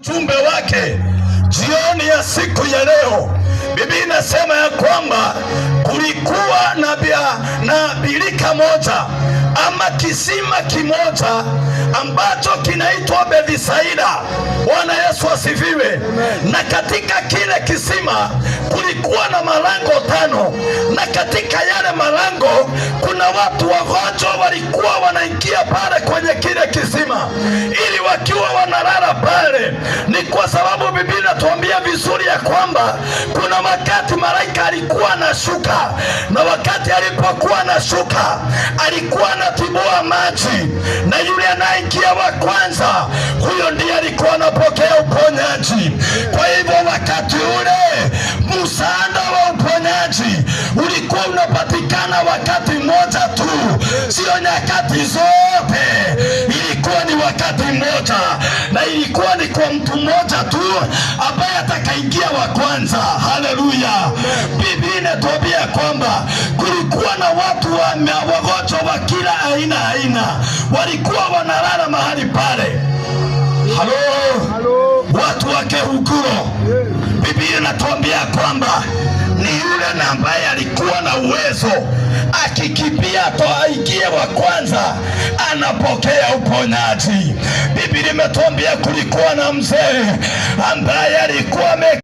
ujumbe wake jioni ya siku ya leo. Biblia inasema ya kwamba kulikuwa na birika moja ama kisima kimoja ambacho kinaitwa Bethisaida. Bwana Yesu asifiwe. Na katika kile kisima kulikuwa na malango 5, na katika yale malango kuna watu wagonjwa walikuwa wanaingia pale kwenye kile kisima ili wakiwa wanalala pale. Ni kwa sababu Biblia inatuambia vizuri ya kwamba kuna wakati malaika alikuwa anashuka, na wakati alipokuwa anashuka alikuwa anatibua maji, na yule anayeingia wa kwanza, huyo ndiye alikuwa anapokea uponyaji. Kwa hivyo wakati ule msaada wa uponyaji ulikuwa unapatikana wakati mmoja tu, sio nyakati zote. Ilikuwa ni wakati mmoja, na ilikuwa ni kwa mtu mmoja tu ambaye atakaingia wa kwanza. Haleluya! Biblia inatuambia kwamba kulikuwa na watu wagonjwa wa kila aina walikuwa wanalala mahali pale. Halo, watu wa Kehuguro. Biblia inatuambia kwamba ni yule ambaye alikuwa na uwezo, akikimbia aingie wa kwanza anapokea uponyaji. Biblia imetuambia kulikuwa na mzee ambaye alikuwa